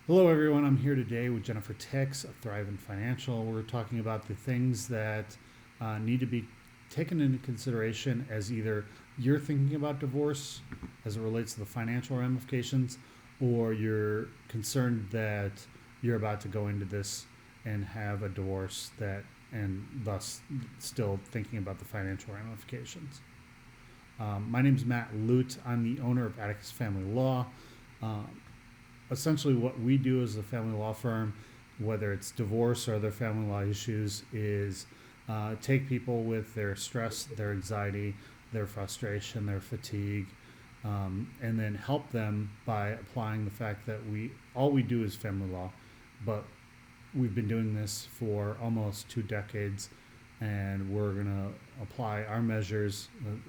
Hello, everyone. I'm here today with Jennifer Tix of Thrive in Financial. We're talking about the things that need to be taken into consideration as either you're thinking about divorce as it relates to the financial ramifications, or you're concerned that you're about to go into this and have a divorce and thus still thinking about the financial ramifications. My name is Matt Ludt. I'm the owner of Atticus Family Law. Um, Essentially, what we do as a family law firm, whether it's divorce or other family law issues, is take people with their stress, their anxiety, their frustration, their fatigue, and then help them by applying the fact that we do is family law, but we've been doing this for almost 2 decades, and we're going to apply our measures,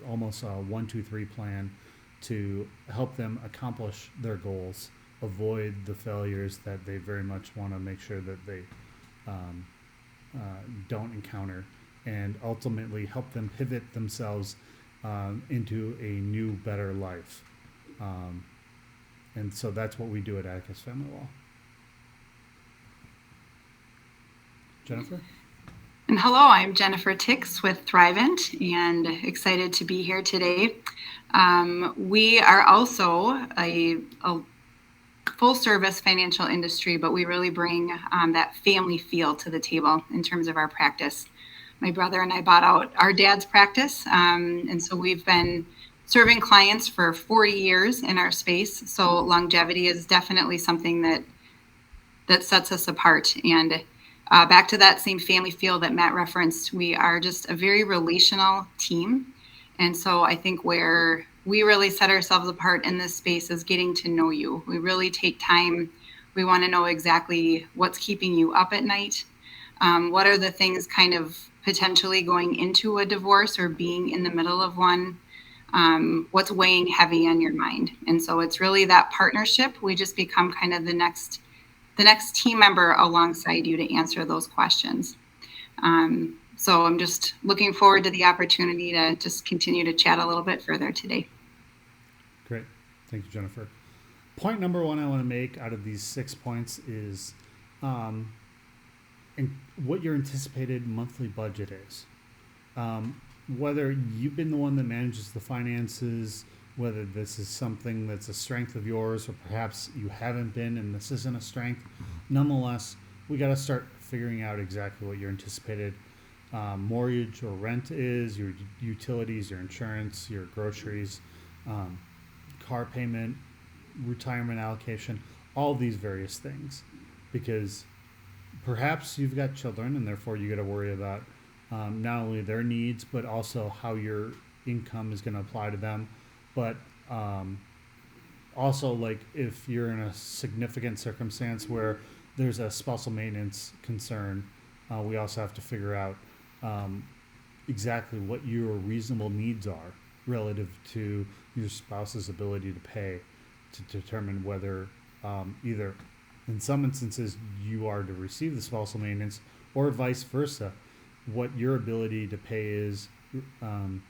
almost a 1, 2, 3 plan, to help them accomplish their goals, avoid the failures that they very much want to make sure that they um, uh, don't encounter, and ultimately help them pivot themselves into a new, better life. Um, and so that's what we do at Atticus Family Law. Jennifer? And hello, I'm Jennifer Tix with Thrivent and excited to be here today. We are also a full service financial industry, but we really bring that family feel to the table in terms of our practice. My brother and I bought out our dad's practice, and so we've been serving clients for 40 years in our space. So longevity is definitely something that sets us apart. And back to that same family feel that Matt referenced, we are just a very relational team. And so I think where we really set ourselves apart in this space is getting to know you. We really take time. We want to know exactly what's keeping you up at night. What are the things kind of potentially going into a divorce or being in the middle of one? What's weighing heavy on your mind? And so it's really that partnership. We just become kind of the next team member alongside you to answer those questions. So I'm just looking forward to the opportunity to just continue to chat a little bit further today. Great. Thank you, Jennifer. Point number one I want to make out of these 6 points is um, what your anticipated monthly budget is. Whether you've been the one that manages the finances, whether this is something that's a strength of yours, or perhaps you haven't been and this isn't a strength, nonetheless, we got to start figuring out exactly what your anticipated mortgage or rent is, your utilities, your insurance, your groceries, um, car payment, retirement allocation, all these various things. Because perhaps you've got children and therefore you got to worry about not only their needs but also how your income is going to apply to them. But also, like, if you're in a significant circumstance where there's a spousal maintenance concern, we also have to figure out um, exactly what your reasonable needs are relative to your spouse's ability to pay, to determine whether either in some instances you are to receive the spousal maintenance, or vice versa, what your ability to pay is um,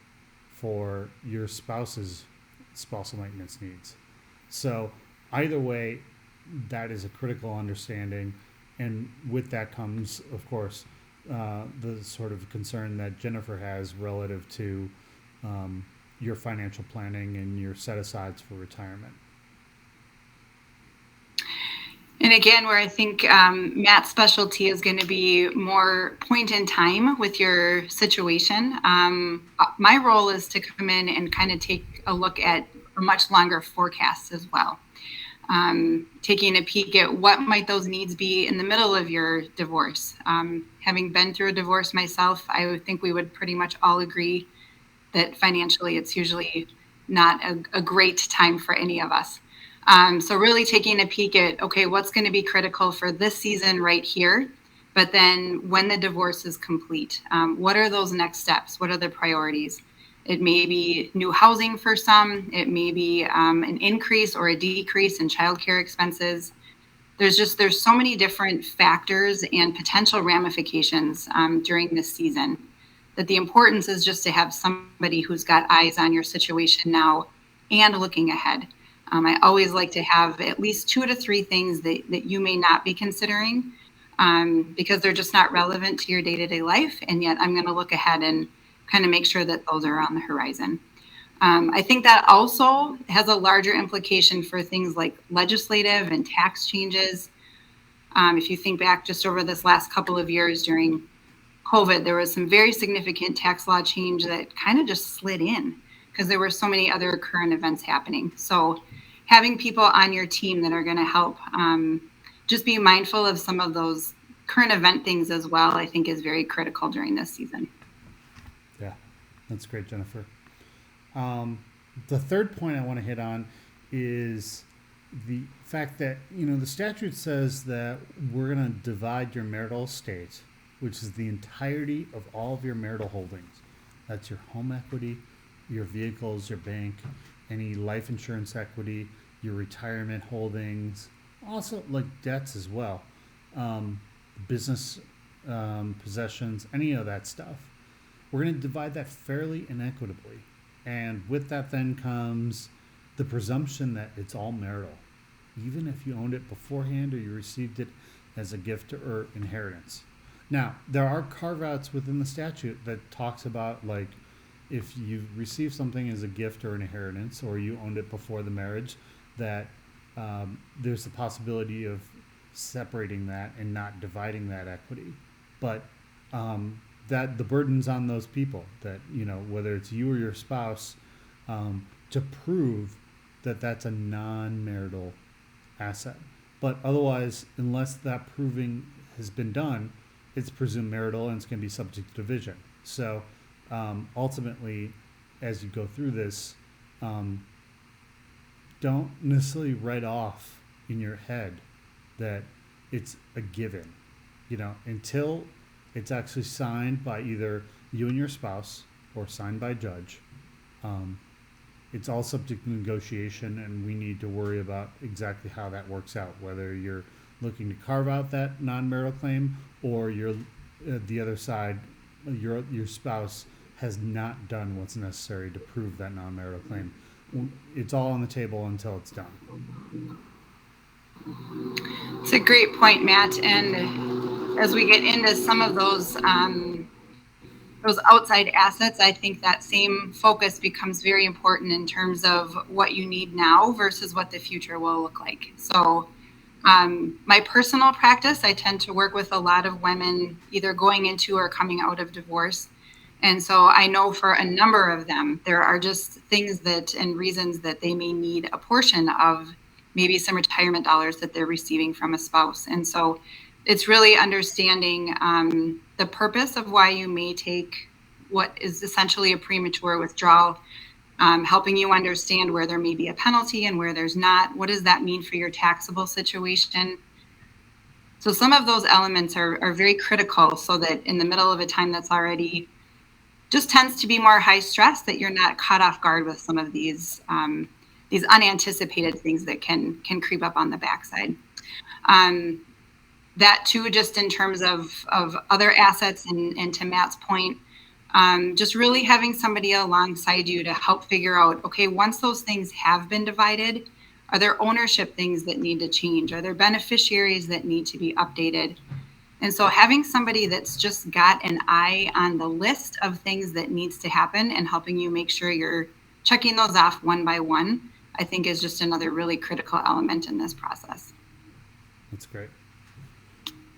for your spouse's spousal maintenance needs. So either way, that is a critical understanding, and with that comes, of course, the sort of concern that Jennifer has relative to your financial planning and your set asides for retirement. And again, where I think Matt's specialty is going to be more point in time with your situation. My role is to come in and kind of take a look at a much longer forecast as well. Taking a peek at what might those needs be in the middle of your divorce. Having been through a divorce myself, I would think we would pretty much all agree that financially it's usually not a great time for any of us. So really taking a peek at, okay, what's going to be critical for this season right here, but then when the divorce is complete, what are those next steps? What are the priorities? It may be new housing for some. It may be an increase or a decrease in childcare expenses. There's so many different factors and potential ramifications during this season that the importance is just to have somebody who's got eyes on your situation now and looking ahead. I always like to have at least 2 to 3 things that you may not be considering, because they're just not relevant to your day-to-day life. And yet I'm going to look ahead and kind of make sure that those are on the horizon. I think that also has a larger implication for things like legislative and tax changes. If you think back just over this last couple of years during COVID, there was some very significant tax law change that kind of just slid in because there were so many other current events happening. So having people on your team that are going to help just be mindful of some of those current event things as well, I think is very critical during this season. Yeah, that's great, Jennifer. Um, the third point I want to hit on is the fact that, the statute says that we're going to divide your marital estate, which is the entirety of all of your marital holdings. That's your home equity, your vehicles, your bank, any life insurance equity, your retirement holdings, also like debts as well, um, business possessions, any of that stuff. We're going to divide that fairly and equitably. And with that then comes the presumption that it's all marital, even if you owned it beforehand or you received it as a gift or inheritance. Now, there are carve outs within the statute that talks about, like, if you receive something as a gift or an inheritance or you owned it before the marriage, that there's the possibility of separating that and not dividing that equity. But that the burden's on those people that, whether it's you or your spouse, to prove that that's a non-marital asset. But otherwise, unless that proving has been done, it's presumed marital and it's going to be subject to division. So ultimately, as you go through this, don't necessarily write off in your head that it's a given, until it's actually signed by either you and your spouse or signed by a judge. It's all subject to negotiation, and we need to worry about exactly how that works out, whether you're looking to carve out that non-marital claim or you're the other side, your spouse has not done what's necessary to prove that non-marital claim. It's all on the table until it's done. It's a great point, Matt. And as we get into some of those outside assets, I think that same focus becomes very important in terms of what you need now versus what the future will look like. So my personal practice, I tend to work with a lot of women either going into or coming out of divorce. And so I know for a number of them, there are just things that and reasons that they may need a portion of maybe some retirement dollars that they're receiving from a spouse. And so it's really understanding the purpose of why you may take what is essentially a premature withdrawal, helping you understand where there may be a penalty and where there's not. What does that mean for your taxable situation? So some of those elements are very critical so that in the middle of a time that's already just tends to be more high stress, that you're not caught off guard with some of these unanticipated things that can creep up on the backside. That too, just in terms of other assets, and to Matt's point, just really having somebody alongside you to help figure out, okay, once those things have been divided, are there ownership things that need to change? Are there beneficiaries that need to be updated? And so having somebody that's just got an eye on the list of things that needs to happen and helping you make sure you're checking those off one by one, I think is just another really critical element in this process. That's great.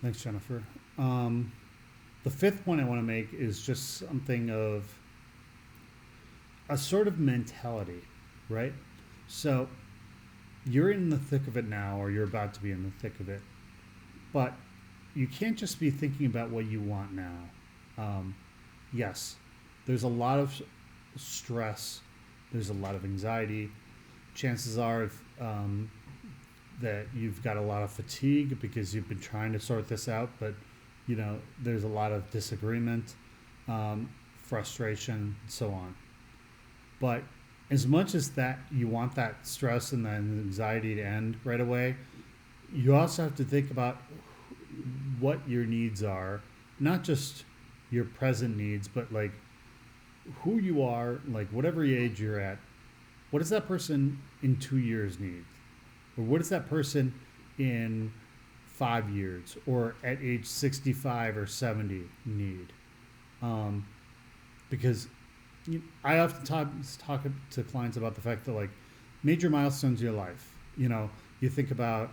Thanks, Jennifer. The fifth point I want to make is just something of a sort of mentality, right? So you're in the thick of it now, or you're about to be in the thick of it, but you can't just be thinking about what you want now. Yes, there's a lot of stress, there's a lot of anxiety. Chances are that you've got a lot of fatigue because you've been trying to sort this out, but there's a lot of disagreement, frustration, and so on. But as much as that you want that stress and that anxiety to end right away, you also have to think about what your needs are, not just your present needs, but like who you are, like whatever age you're at, what does that person in 2 years need? Or what does that person in 5 years or at age 65 or 70 need? Um, because I often talk to clients about the fact that like major milestones in your life, you think about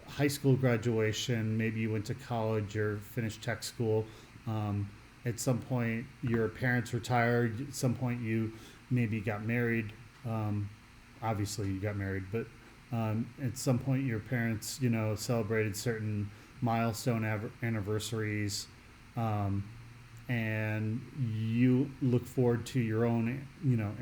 high school graduation, maybe you went to college or finished tech school. Um, at some point, your parents retired. At some point, you maybe got married. Um, Obviously, you got married, but at some point, your parents, celebrated certain milestone anniversaries. Um, and you look forward to your own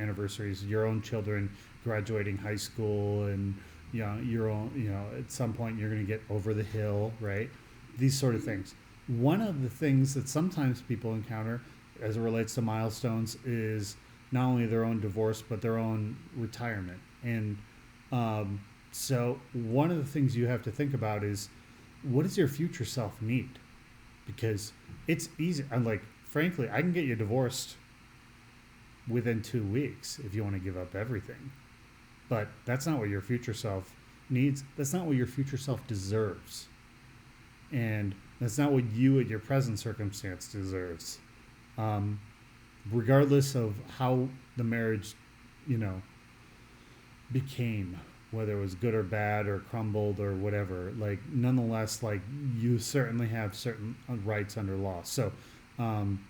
anniversaries, your own children graduating high school, and your own, at some point you're going to get over the hill, right? These sort of things. One of the things that sometimes people encounter as it relates to milestones is not only their own divorce but their own retirement. And um, so one of the things you have to think about is, what does your future self need? Because it's easy. I'm like, frankly, I can get you divorced within 2 weeks if you want to give up everything. But that's not what your future self needs. That's not what your future self deserves. And that's not what you at your present circumstance deserves. Um, Regardless of how the marriage, you know, became, whether it was good or bad or crumbled or whatever, like nonetheless, like you certainly have certain rights under law. So um,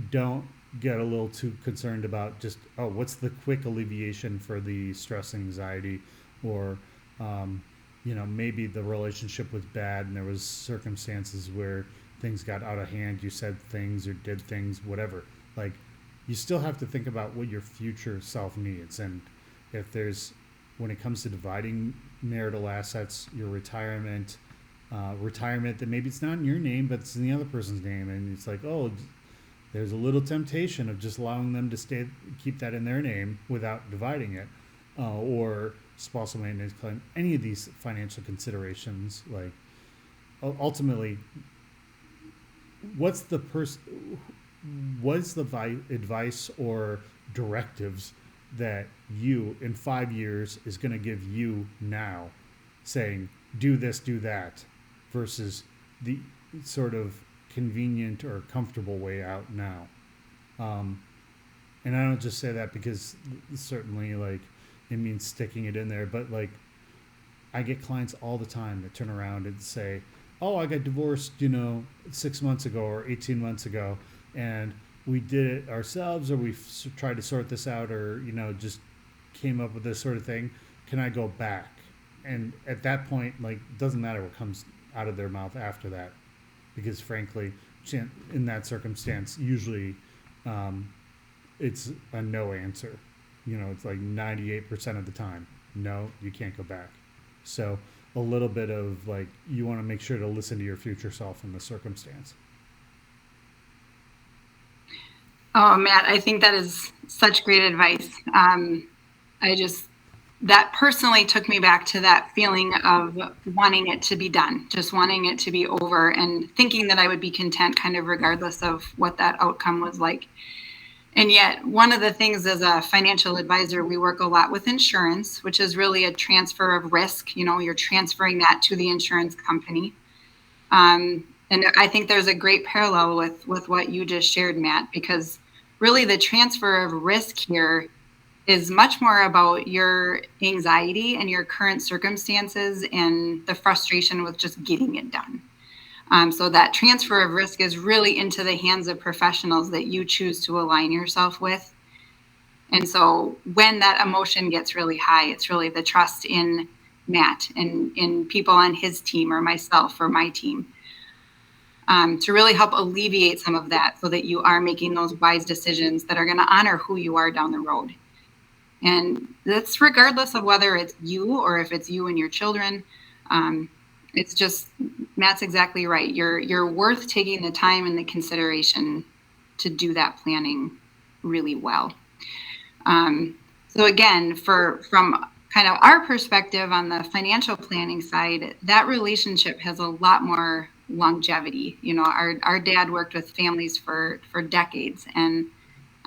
don't get a little too concerned about just, oh, what's the quick alleviation for the stress and anxiety, or um, maybe the relationship was bad and there was circumstances where things got out of hand, you said things or did things, whatever. Like, you still have to think about what your future self needs. And if there's, when it comes to dividing marital assets, your retirement that maybe it's not in your name, but it's in the other person's name. And it's like, oh, there's a little temptation of just allowing them to keep that in their name without dividing it, or spousal maintenance claim, any of these financial considerations. Like, ultimately, what's the advice or directives that you in 5 years is going to give you now, saying do this, do that, versus the sort of convenient or comfortable way out now. um, and I don't just say that because certainly like it means sticking it in there, but like I get clients all the time that turn around and say, oh, I got divorced 6 months ago or 18 months ago, and we did it ourselves, or we tried to sort this out, or just came up with this sort of thing. Can I go back? And at that point, like, it doesn't matter what comes out of their mouth after that, because frankly, in that circumstance, usually it's a no answer. It's like 98% of the time, no, you can't go back. So a little bit of like, you want to make sure to listen to your future self in the circumstance. Oh, Matt, I think that is such great advice. I just, that personally took me back to that feeling of wanting it to be done, just wanting it to be over, and thinking that I would be content kind of regardless of what that outcome was like. And yet, one of the things as a financial advisor, we work a lot with insurance, which is really a transfer of risk. You're transferring that to the insurance company. And I think there's a great parallel with what you just shared, Matt, because really the transfer of risk here is much more about your anxiety and your current circumstances and the frustration with just getting it done. So that transfer of risk is really into the hands of professionals that you choose to align yourself with. And so when that emotion gets really high, it's really the trust in Matt and in people on his team or myself or my team, to really help alleviate some of that so that you are making those wise decisions that are going to honor who you are down the road. And that's regardless of whether it's you or if it's you and your children. It's just, Matt's exactly right. You're worth taking the time and the consideration to do that planning really well. So again, from kind of our perspective on the financial planning side, that relationship has a lot more longevity. Our dad worked with families for decades, and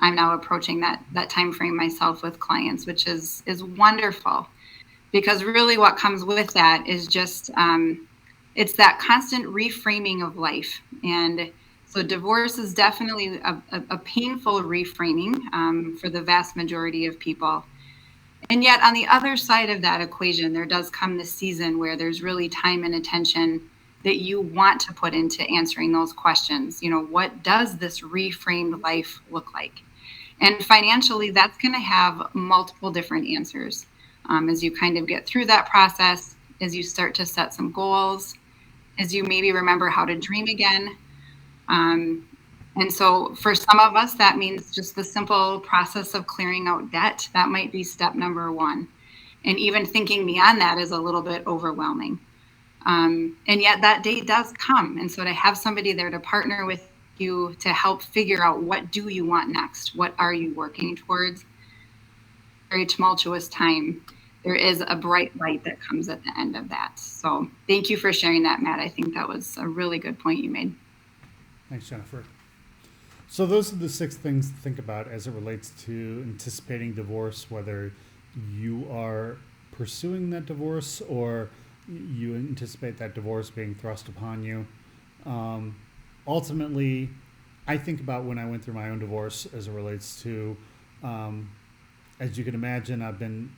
I'm now approaching that time frame myself with clients, which is wonderful, because really what comes with that is just it's that constant reframing of life. And so divorce is definitely a painful reframing for the vast majority of people. And yet, on the other side of that equation, there does come this season where there's really time and attention that you want to put into answering those questions. What does this reframed life look like? And financially, that's going to have multiple different answers. As you kind of get through that process, as you start to set some goals, as you maybe remember how to dream again. And so for some of us, that means just the simple process of clearing out debt. That might be step number one. And even thinking beyond that is a little bit overwhelming. And yet that day does come. And so to have somebody there to partner with you to help figure out, what do you want next? What are you working towards? Very tumultuous time. There is a bright light that comes at the end of that. So thank you for sharing that, Matt. I think that was a really good point you made. Thanks, Jennifer. So those are the 6 things to think about as it relates to anticipating divorce, whether you are pursuing that divorce or you anticipate that divorce being thrust upon you. Ultimately, I think about when I went through my own divorce as it relates to, as you can imagine, I've been,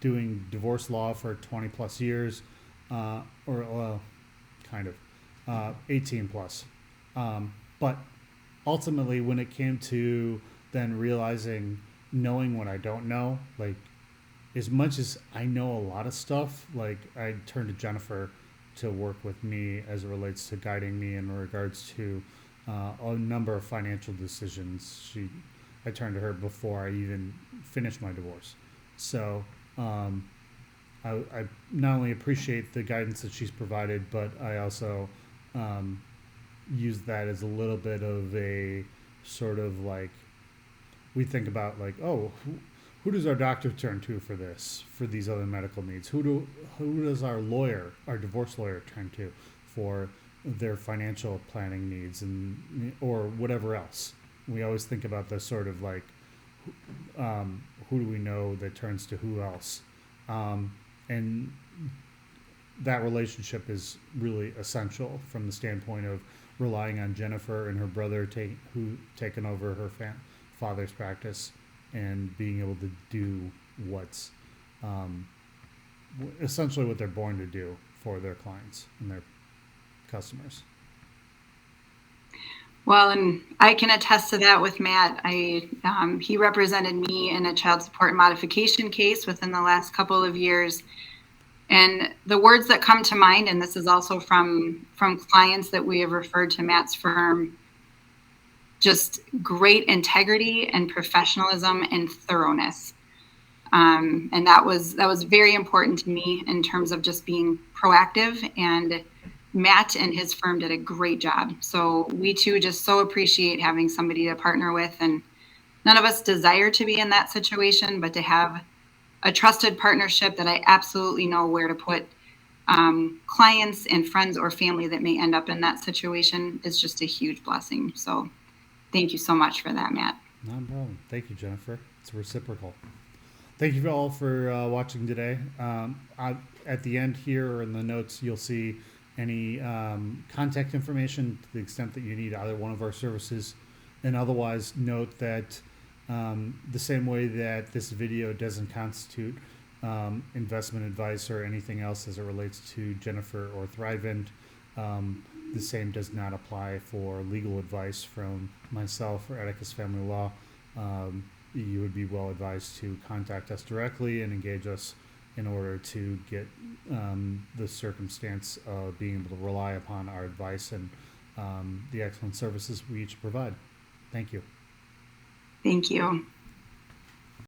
doing divorce law for 20 plus years, kind of, 18 plus. But ultimately, when it came to then realizing, knowing what I don't know, like, as much as I know a lot of stuff, like, I turned to Jennifer to work with me as it relates to guiding me in regards to a number of financial decisions. I turned to her before I even finished my divorce. So I not only appreciate the guidance that she's provided, but I also use that as a little bit of a sort of like, we think about like, oh, who does our doctor turn to for this, for these other medical needs? Who does our divorce lawyer turn to for their financial planning needs or whatever else? We always think about the sort of like, who do we know that turns to who else? And that relationship is really essential from the standpoint of relying on Jennifer and her brother who taken over her father's practice and being able to do what's essentially what they're born to do for their clients and their customers. Well, and I can attest to that with Matt. He represented me in a child support modification case within the last couple of years. And the words that come to mind, and this is also from clients that we have referred to Matt's firm, just great integrity and professionalism and thoroughness. And that was very important to me in terms of just being proactive, and Matt and his firm did a great job. So we too just so appreciate having somebody to partner with, and none of us desire to be in that situation, but to have a trusted partnership that I absolutely know where to put clients and friends or family that may end up in that situation is just a huge blessing. So thank you so much for that, Matt. No problem. Thank you, Jennifer. It's reciprocal. Thank you all for watching today. At the end here or in the notes, you'll see any contact information to the extent that you need either one of our services. And otherwise, note that the same way that this video doesn't constitute investment advice or anything else as it relates to Jennifer or Thrivent, the same does not apply for legal advice from myself or Atticus Family Law. You would be well advised to contact us directly and engage us in order to get the circumstance of being able to rely upon our advice and the excellent services we each provide. Thank you. Thank you.